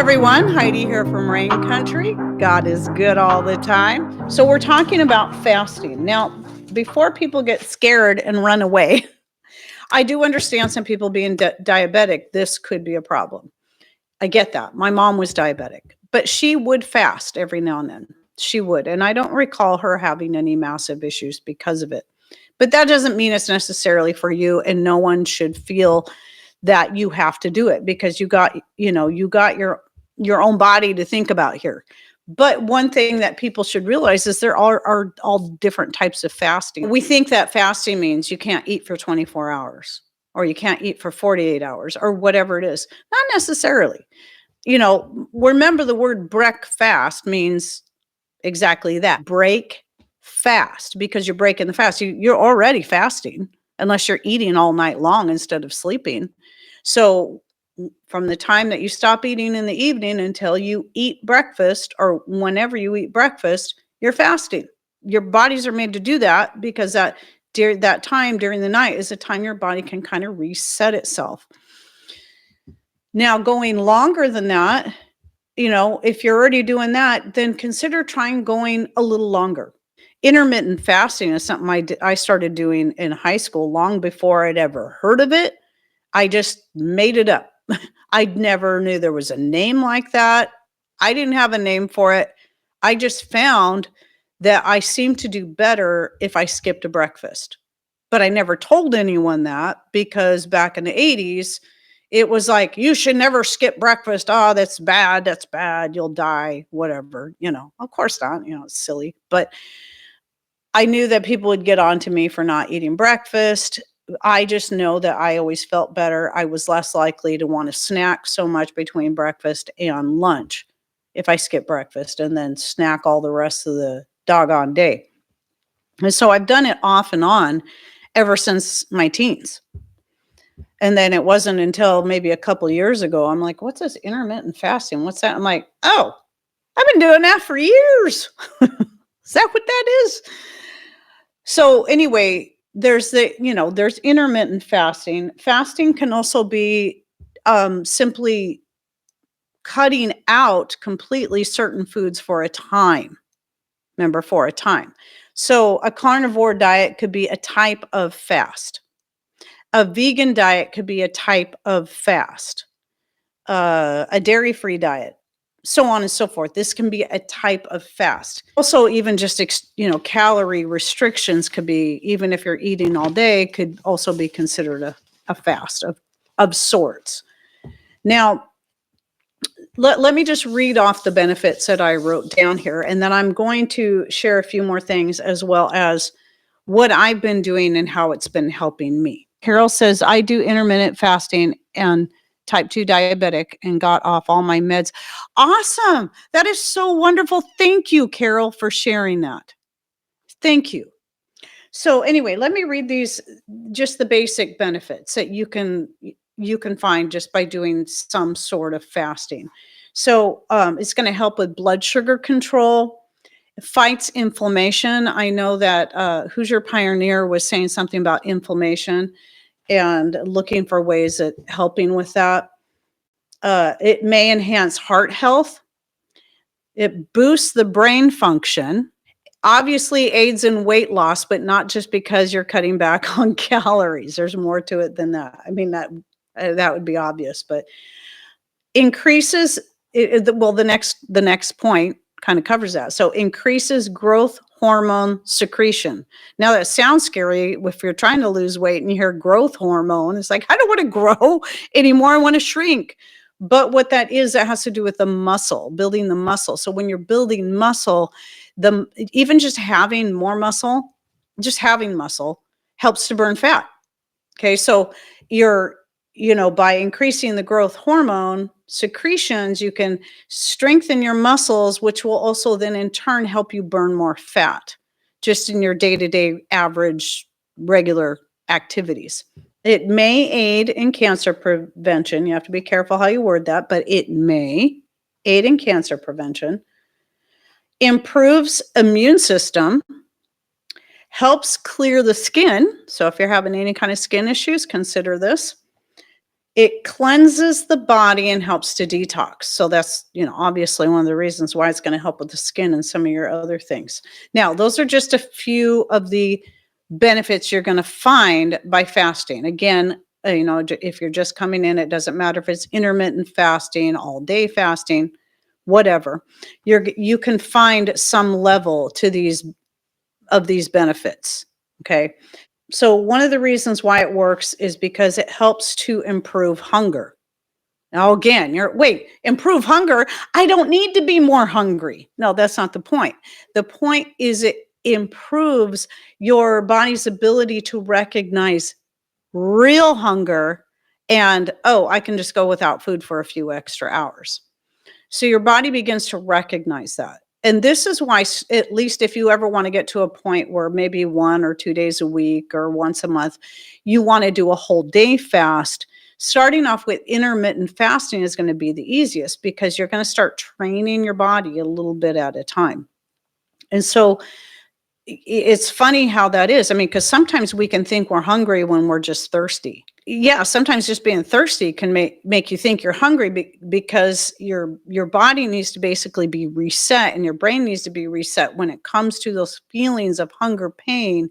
everyone, Heidi here from Rain Country. God is good all the time. So we're talking about fasting. Now, before people get scared and run away, I do understand some people being diabetic, this could be a problem. I get that. My mom was diabetic, but she would fast every now and then. She would. And I don't recall her having any massive issues because of it. But that doesn't mean it's necessarily for you, and no one should feel that you have to do it because you got your own body to think about here. But one thing that people should realize is there are all different types of fasting. We think that fasting means you can't eat for 24 hours or you can't eat for 48 hours or whatever it is. Not necessarily. Remember the word break fast means exactly that. Break fast, because you're breaking the fast. You're already fasting unless you're eating all night long instead of sleeping. So from the time that you stop eating in the evening until you eat breakfast, or whenever you eat breakfast, you're fasting. Your bodies are made to do that because during that time during the night is the time your body can kind of reset itself. Now, going longer than that, if you're already doing that, then consider trying going a little longer. Intermittent fasting is something I started doing in high school long before I'd ever heard of it. I just made it up. I never knew there was a name like that. I didn't have a name for it. I just found that I seemed to do better if I skipped a breakfast. But I never told anyone that because back in the 80s, it was like, you should never skip breakfast. Oh, that's bad. That's bad. You'll die, whatever. Of course not. It's silly. But I knew that people would get on to me for not eating breakfast. I just know that I always felt better. I was less likely to want to snack so much between breakfast and lunch if I skip breakfast and then snack all the rest of the doggone day. And so I've done it off and on ever since my teens. And then it wasn't until maybe a couple years ago, I'm like, what's this intermittent fasting? What's that? I'm like, oh, I've been doing that for years. Is that what that is? So anyway, there's intermittent fasting. Fasting can also be simply cutting out completely certain foods for a time. Remember, for a time. So a carnivore diet could be a type of fast. A vegan diet could be a type of fast. A dairy-free diet, so on and so forth. This can be a type of fast. Also, even just, calorie restrictions could be, even if you're eating all day, could also be considered a fast of sorts. Now, let me just read off the benefits that I wrote down here, and then I'm going to share a few more things as well as what I've been doing and how it's been helping me. Carol says, I do intermittent fasting and type 2 diabetic and got off all my meds. Awesome. That is so wonderful. Thank you, Carol, for sharing that. Thank you. So anyway, let me read these, just the basic benefits that you can find just by doing some sort of fasting. So it's going to help with blood sugar control. It fights inflammation. I know that Hoosier Pioneer was saying something about inflammation and looking for ways at helping with that. It may enhance heart health. It boosts the brain function. Obviously aids in weight loss, but not just because you're cutting back on calories. There's more to it than that. I mean, that would be obvious, but increases, the next point kind of covers that. So increases growth hormone secretion. Now that sounds scary if you're trying to lose weight and you hear growth hormone. It's like, I don't want to grow anymore. I want to shrink. But what that is, that has to do with the muscle, building the muscle. So when you're building muscle, even just having more muscle, just having muscle helps to burn fat. Okay. So by increasing the growth hormone secretions, you can strengthen your muscles, which will also then in turn help you burn more fat just in your day-to-day average regular activities. It may aid in cancer prevention. You have to be careful how you word that, but it may aid in cancer prevention. Improves immune system. Helps clear the skin. So if you're having any kind of skin issues, consider this. It cleanses the body and helps to detox. So that's, obviously one of the reasons why it's going to help with the skin and some of your other things. Now, those are just a few of the benefits you're going to find by fasting. Again, if you're just coming in, it doesn't matter if it's intermittent fasting, all day fasting, whatever. You can find some level to these benefits. Okay. So one of the reasons why it works is because it helps to improve hunger. Now, again, improve hunger. I don't need to be more hungry. No, that's not the point. The point is it improves your body's ability to recognize real hunger and, I can just go without food for a few extra hours. So your body begins to recognize that. And this is why, at least if you ever want to get to a point where maybe 1 or 2 days a week or once a month, you want to do a whole day fast, starting off with intermittent fasting is going to be the easiest because you're going to start training your body a little bit at a time. And so it's funny how that is. I mean, because sometimes we can think we're hungry when we're just thirsty. Yeah, sometimes just being thirsty can make you think you're hungry because your body needs to basically be reset and your brain needs to be reset when it comes to those feelings of hunger, pain,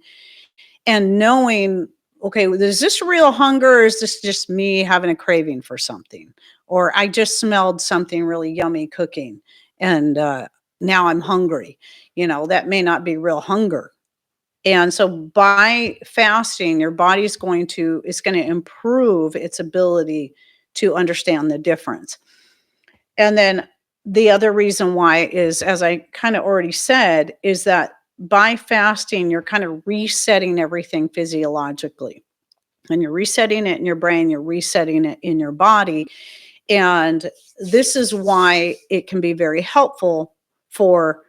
and knowing, okay, is this real hunger or is this just me having a craving for something? Or I just smelled something really yummy cooking and now I'm hungry. That may not be real hunger. And so by fasting, your body's going to improve its ability to understand the difference. And then the other reason why is, as I kind of already said, is that by fasting, you're kind of resetting everything physiologically. And you're resetting it in your brain, you're resetting it in your body. And this is why it can be very helpful for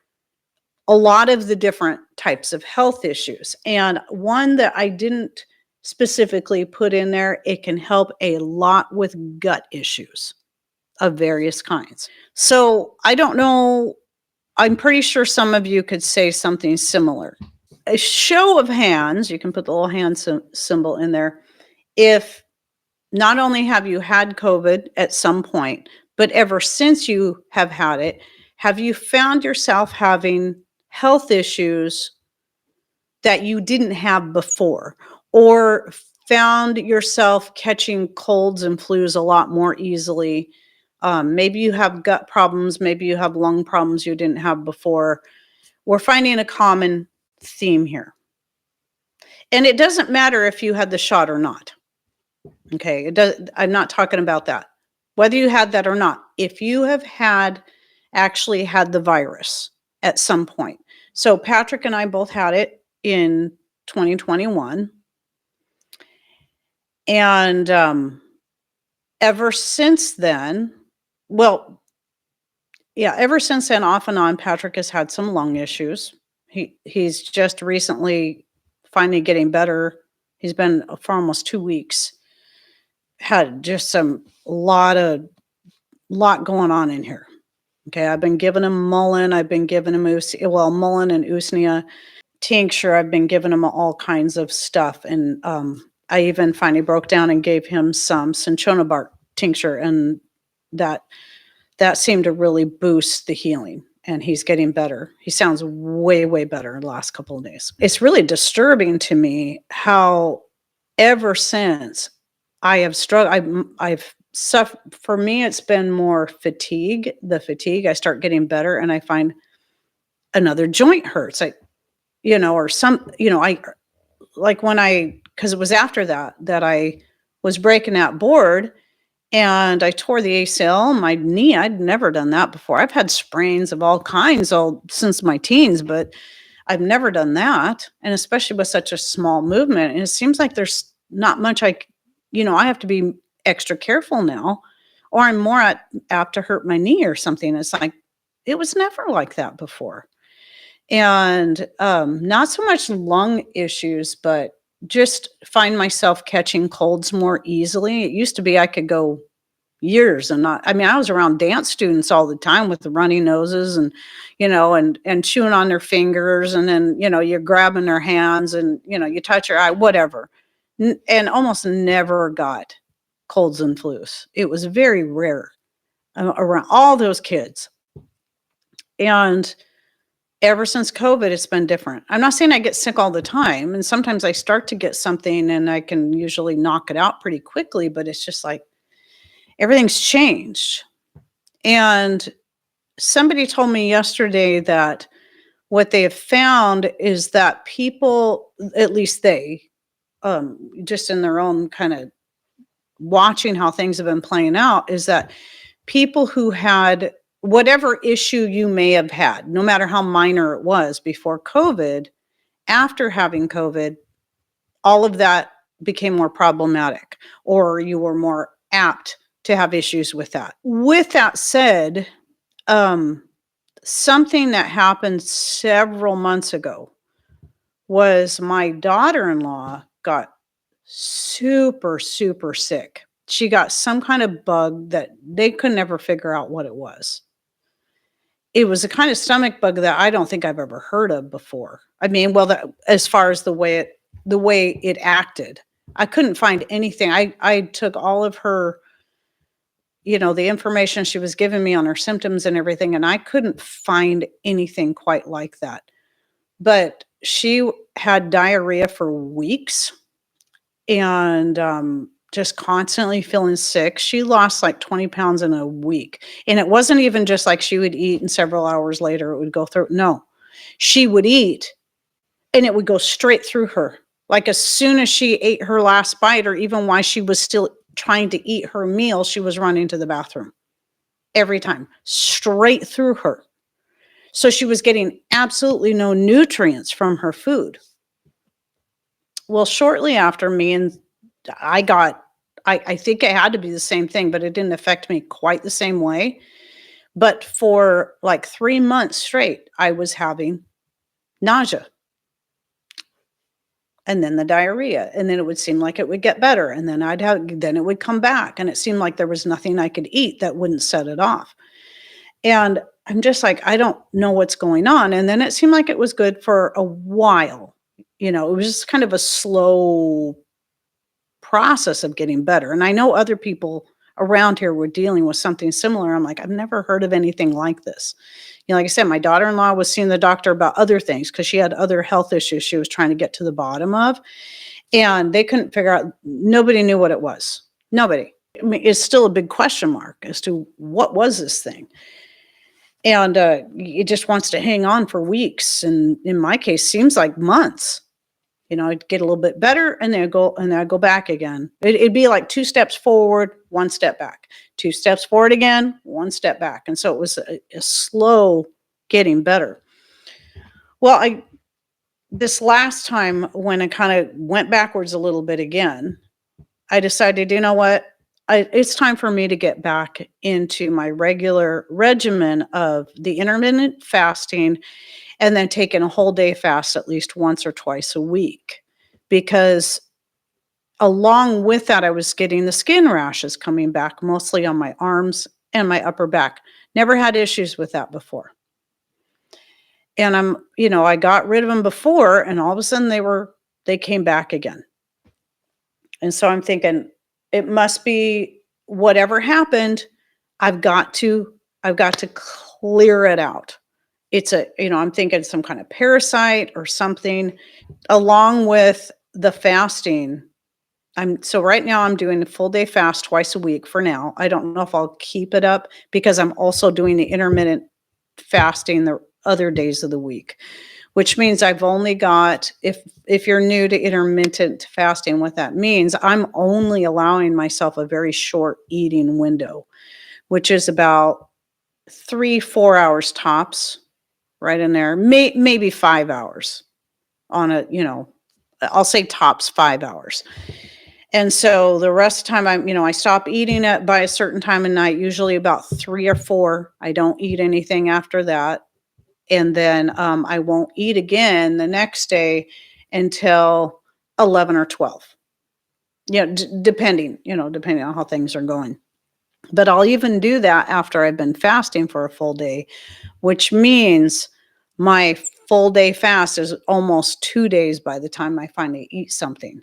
a lot of the different types of health issues. And one that I didn't specifically put in there, it can help a lot with gut issues of various kinds. So I don't know, I'm pretty sure some of you could say something similar. A show of hands, you can put the little hand symbol in there, if not only have you had COVID at some point, but ever since you have had it, have you found yourself having health issues that you didn't have before, or found yourself catching colds and flus a lot more easily? Maybe you have gut problems, maybe you have lung problems you didn't have before. We're finding a common theme here. And it doesn't matter if you had the shot or not. Okay, I'm not talking about that. Whether you had that or not, if you have actually had the virus at some point. So Patrick and I both had it in 2021. And ever since then, ever since then, off and on, Patrick has had some lung issues. He's just recently finally getting better. He's been for almost 2 weeks. Had just lot going on in here. Okay, I've been giving him mullein. I've been giving him mullein and usnea tincture. I've been giving him all kinds of stuff. And I even finally broke down and gave him some cinchona bark tincture. And that seemed to really boost the healing. And he's getting better. He sounds way, way better in the last couple of days. It's really disturbing to me how ever since I have struggled, I've suffered. For me, it's been more fatigue. The fatigue, I start getting better and I find another joint hurts. I like because it was after that I was breaking that board and I tore the ACL in my knee. I'd never done that before. I've had sprains of all kinds since my teens, but I've never done that. And especially with such a small movement. And it seems like there's not much I have to be extra careful now, or I'm more apt to hurt my knee or something. It's like, it was never like that before. And not so much lung issues, but just find myself catching colds more easily. It used to be I could go years and I was around dance students all the time with the runny noses and, and chewing on their fingers. And then, you're grabbing their hands and, you touch your eye, whatever. And almost never got colds and flus. It was very rare around all those kids. And ever since COVID, it's been different. I'm not saying I get sick all the time. And sometimes I start to get something and I can usually knock it out pretty quickly, but it's just like everything's changed. And somebody told me yesterday that what they have found is that people, at least they, just in their own kind of watching how things have been playing out, is that people who had whatever issue you may have had, no matter how minor it was before COVID, after having COVID, all of that became more problematic, or you were more apt to have issues with that. With that said, something that happened several months ago was my daughter-in-law got super, super sick. She got some kind of bug that they could never figure out what it was. It was a kind of stomach bug that I don't think I've ever heard of before. I mean, well, as far as the way it acted, I couldn't find anything. I took all of her, the information she was giving me on her symptoms and everything, and I couldn't find anything quite like that. But she had diarrhea for weeks and just constantly feeling sick. She lost like 20 pounds in a week. And it wasn't even just like she would eat and several hours later it would go through. No, she would eat and it would go straight through her. Like as soon as she ate her last bite, or even while she was still trying to eat her meal, she was running to the bathroom every time, straight through her. So she was getting absolutely no nutrients from her food. Well, shortly after me and I think it had to be the same thing, but it didn't affect me quite the same way. But for like 3 months straight, I was having nausea. And then the diarrhea. And then it would seem like it would get better. And then then it would come back. And it seemed like there was nothing I could eat that wouldn't set it off. And I'm just like, I don't know what's going on. And then it seemed like it was good for a while. It was just kind of a slow process of getting better. And I know other people around here were dealing with something similar. I'm like, I've never heard of anything like this. Like I said, my daughter-in-law was seeing the doctor about other things because she had other health issues she was trying to get to the bottom of. And they couldn't figure out, nobody knew what it was. Nobody. I mean, it's still a big question mark as to what was this thing. And it just wants to hang on for weeks. And in my case, seems like months. I'd get a little bit better and then I'd go back again. It'd be like 2 steps forward, 1 step back, 2 steps forward again, 1 step back. And so it was a slow getting better. Well, this last time when I kind of went backwards a little bit again, I decided, you know what? It's time for me to get back into my regular regimen of the intermittent fasting and then taking a whole day fast at least once or twice a week. Because along with that, I was getting the skin rashes coming back, mostly on my arms and my upper back. Never had issues with that before. And I got rid of them before, and all of a sudden they came back again. And so I'm thinking, it must be whatever happened, I've got to clear it out. It's I'm thinking some kind of parasite or something, along with the fasting. So right now I'm doing a full day fast twice a week for now. I don't know if I'll keep it up because I'm also doing the intermittent fasting the other days of the week, which means I've only got, if you're new to intermittent fasting, what that means, I'm only allowing myself a very short eating window, which is about 3-4 hours tops. Right in there, maybe 5 hours on I'll say tops 5 hours. And so the rest of the time I stop eating by a certain time of night, usually about 3 or 4. I don't eat anything after that. And then I won't eat again the next day until 11 or 12. Depending on how things are going. But I'll even do that after I've been fasting for a full day, which means my full day fast is almost 2 days by the time I finally eat something.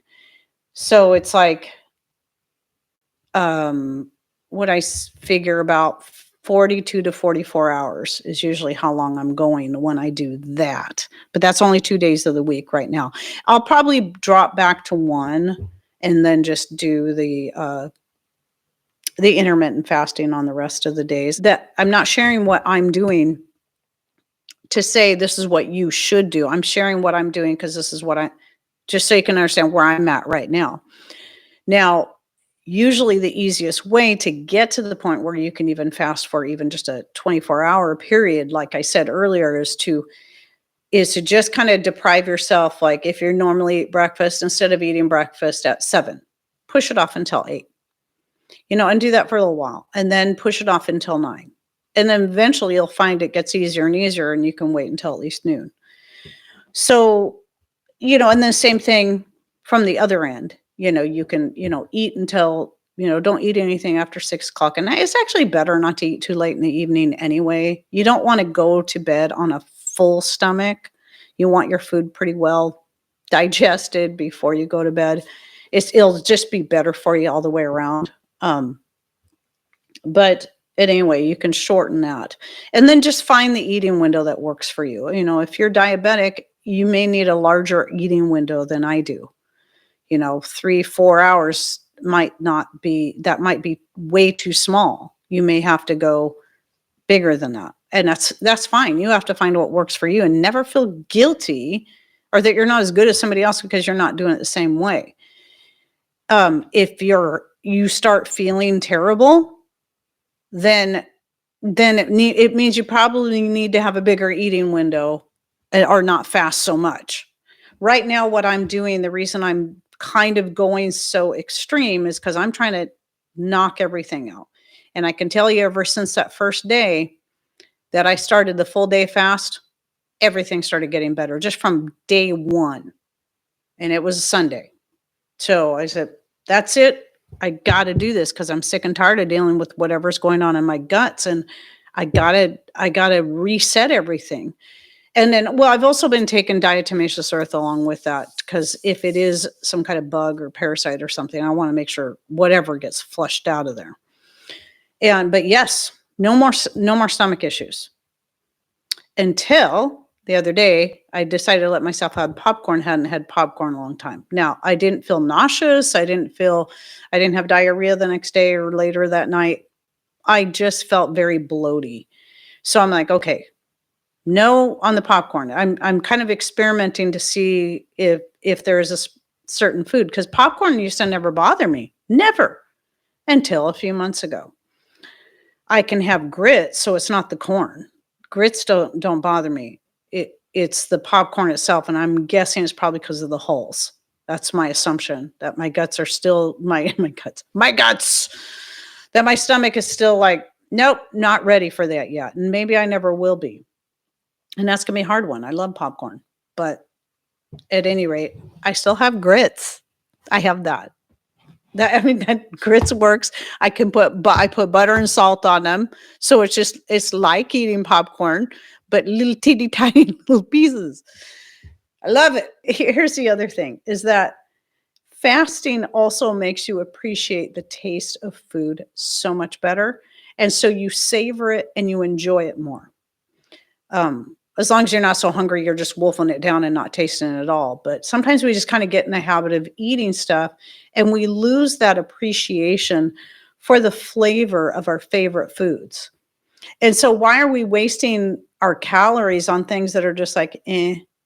So it's like, what figure about 42 to 44 hours is usually how long I'm going when I do that. But that's only 2 days of the week right now. I'll probably drop back to 1 and then just do the intermittent fasting on the rest of the days. That I'm not sharing what I'm doing to say this is what you should do. I'm sharing what I'm doing because this is what just so you can understand where I'm at right now. Now, usually the easiest way to get to the point where you can even fast for even just a 24-hour period, like I said earlier, is to just kind of deprive yourself. Like if you're normally eat breakfast, instead of eating breakfast at 7, push it off until 8, and do that for a little while, and then push it off until 9. And then eventually you'll find it gets easier and easier, and you can wait until at least noon. So, and then same thing from the other end. You can, eat until, don't eat anything after 6 o'clock. And it's actually better not to eat too late in the evening anyway. You don't want to go to bed on a full stomach. You want your food pretty well digested before you go to bed. It'll just be better for you all the way around. But anyway, you can shorten that. And then just find the eating window that works for you. If you're diabetic, you may need a larger eating window than I do. 3-4 hours might be way too small. You may have to go bigger than that. And that's fine. You have to find what works for you and never feel guilty or that you're not as good as somebody else because you're not doing it the same way. If you start feeling terrible, then it means you probably need to have a bigger eating window or not fast so much. Right now, what I'm doing, the reason I'm kind of going so extreme is because I'm trying to knock everything out. And I can tell you ever since that first day that I started the full day fast, everything started getting better just from day 1. And it was a Sunday. So I said, that's it. I got to do this because I'm sick and tired of dealing with whatever's going on in my guts. And I got to reset everything. And then, I've also been taking diatomaceous earth along with that because if it is some kind of bug or parasite or something, I want to make sure whatever gets flushed out of there. But yes, no more stomach issues until the other day. I decided to let myself have popcorn. Hadn't had popcorn in a long time. Now I didn't feel nauseous. I didn't have diarrhea the next day or later that night. I just felt very bloaty. So I'm like, okay. No on the popcorn. I'm kind of experimenting to see if there is a certain food because popcorn used to never bother me. Never. Until a few months ago. I can have grits, so it's not the corn. Grits don't bother me. It's the popcorn itself, and I'm guessing it's probably because of the hulls. That's my assumption, that my guts are still my guts. That my stomach is still like, nope, not ready for that yet. And maybe I never will be. And that's going to be a hard one. I love popcorn. But at any rate, I still have grits. I have that. That grits works. I put butter and salt on them. So it's like eating popcorn, but little teeny tiny little pieces. I love it. Here's the other thing is that fasting also makes you appreciate the taste of food so much better. And so you savor it and you enjoy it more. As long as you're not so hungry, you're just wolfing it down and not tasting it at all. But sometimes we just kind of get in the habit of eating stuff and we lose that appreciation for the flavor of our favorite foods. And so why are we wasting our calories on things that are just like,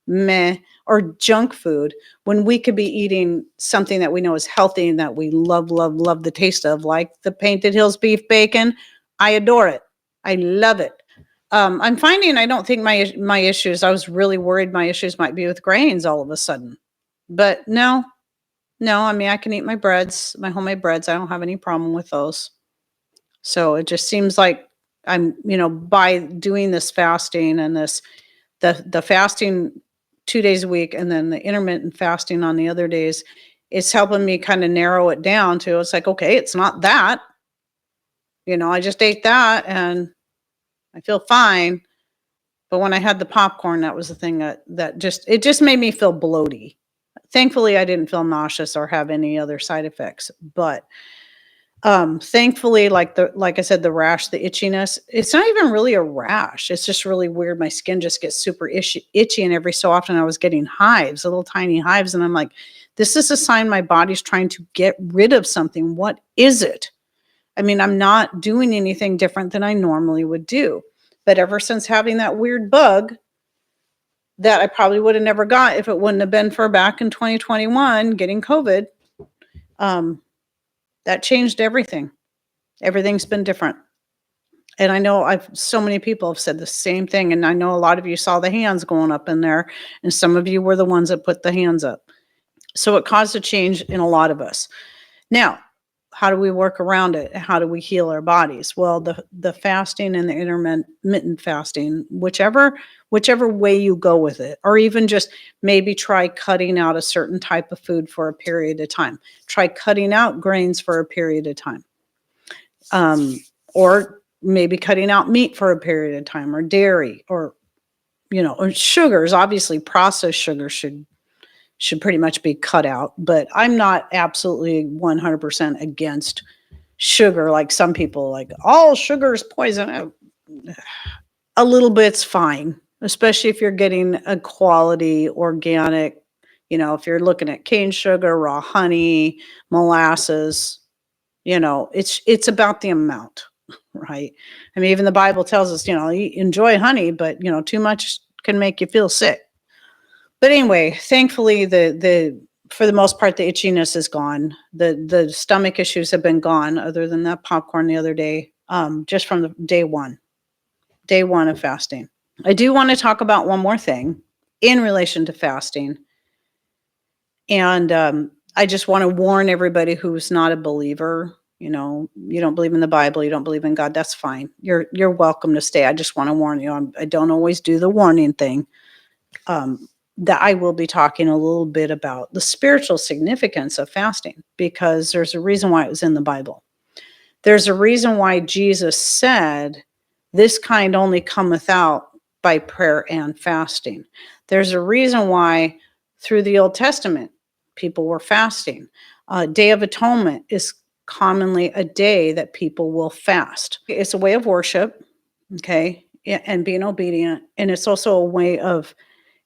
meh, or junk food when we could be eating something that we know is healthy and that we love, love, love the taste of, like the Painted Hills beef bacon. I adore it. I love it. I'm finding I don't think my issues, I was really worried my issues might be with grains all of a sudden. But no, I can eat my breads, my homemade breads. I don't have any problem with those. So it just seems like I'm, by doing this fasting and the fasting 2 days a week and then the intermittent fasting on the other days, it's helping me kind of narrow it down to, it's like, okay, it's not that, I just ate that and I feel fine. But when I had the popcorn, that was the thing that just made me feel bloaty. Thankfully, I didn't feel nauseous or have any other side effects. But Thankfully, like I said, the rash, the itchiness, it's not even really a rash. It's just really weird. My skin just gets super itchy, and every so often I was getting hives, little tiny hives, and I'm like, this is a sign my body's trying to get rid of something. What is it? I mean, I'm not doing anything different than I normally would do. But ever since having that weird bug that I probably would have never got if it wouldn't have been for back in 2021 getting COVID, that changed everything. Everything's been different. And I know so many people have said the same thing. And I know a lot of you saw the hands going up in there, and some of you were the ones that put the hands up. So it caused a change in a lot of us. Now, how do we work around it? How do we heal our bodies? Well, the fasting and the intermittent fasting, whichever way you go with it, or even just maybe try cutting out a certain type of food for a period of time. Try cutting out grains for a period of time. Or maybe cutting out meat for a period of time, or dairy, or or sugars. Obviously, processed sugar should pretty much be cut out, but I'm not absolutely 100% against sugar like some people, like all sugar is poison. A little bit's fine, especially if you're getting a quality organic, if you're looking at cane sugar, raw honey, molasses, it's about the amount, right? I mean, even the Bible tells us, enjoy honey, but too much can make you feel sick. But anyway, thankfully, the for the most part, the itchiness is gone. The stomach issues have been gone, other than that popcorn the other day, just from the day one of fasting. I do want to talk about one more thing in relation to fasting. And I just want to warn everybody who's not a believer, you don't believe in the Bible, you don't believe in God, that's fine. You're welcome to stay. I just want to warn you. I don't always do the warning thing. That I will be talking a little bit about the spiritual significance of fasting, because there's a reason why it was in the Bible. There's a reason why Jesus said, this kind only cometh out by prayer and fasting. There's a reason why through the Old Testament, people were fasting. Day of Atonement is commonly a day that people will fast. It's a way of worship, okay, and being obedient. And it's also a way of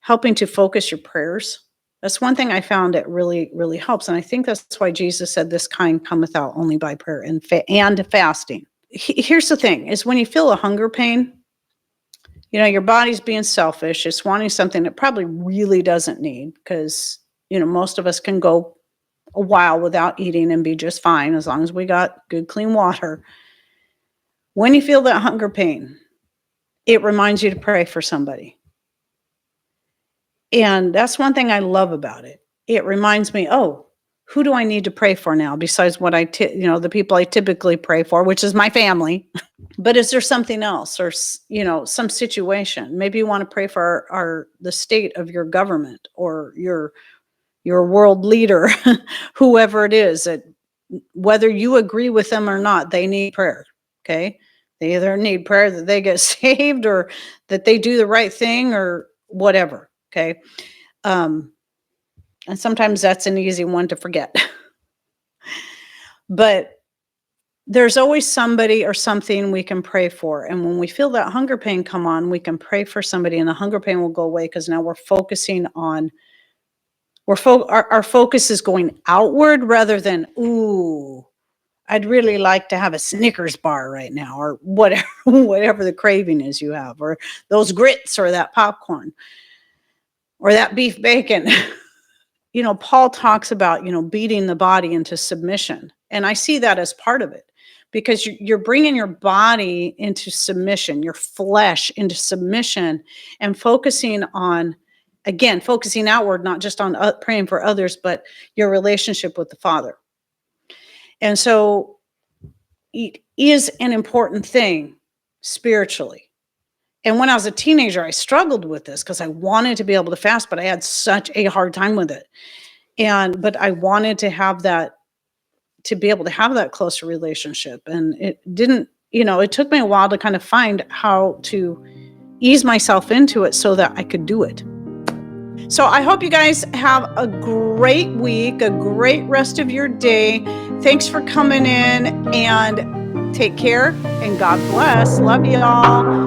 helping to focus your prayers. That's one thing I found that really, really helps. And I think that's why Jesus said, this kind cometh out only by prayer and fasting. Here's the thing, is when you feel a hunger pain, your body's being selfish. It's wanting something it probably really doesn't need, because, most of us can go a while without eating and be just fine as long as we got good, clean water. When you feel that hunger pain, it reminds you to pray for somebody. And that's one thing I love about it. It reminds me, oh, who do I need to pray for now besides what the people I typically pray for, which is my family. But is there something else, or, some situation? Maybe you want to pray for the state of your government, or your world leader, whoever it is, that whether you agree with them or not, they need prayer. Okay. They either need prayer that they get saved, or that they do the right thing, or whatever. Okay. And sometimes that's an easy one to forget. But there's always somebody or something we can pray for. And when we feel that hunger pain come on, we can pray for somebody, and the hunger pain will go away, because now we're focusing on, our focus is going outward rather than, ooh, I'd really like to have a Snickers bar right now, or whatever the craving is you have, or those grits, or that popcorn, or that beef bacon. Paul talks about, beating the body into submission. And I see that as part of it, because you're bringing your body into submission, your flesh into submission, and focusing outward, not just on praying for others, but your relationship with the Father. And so it is an important thing spiritually. And when I was a teenager, I struggled with this, because I wanted to be able to fast, but I had such a hard time with it. But I wanted to be able to have that closer relationship. And it didn't, it took me a while to kind of find how to ease myself into it so that I could do it. So I hope you guys have a great week, a great rest of your day. Thanks for coming in, and take care, and God bless. Love y'all.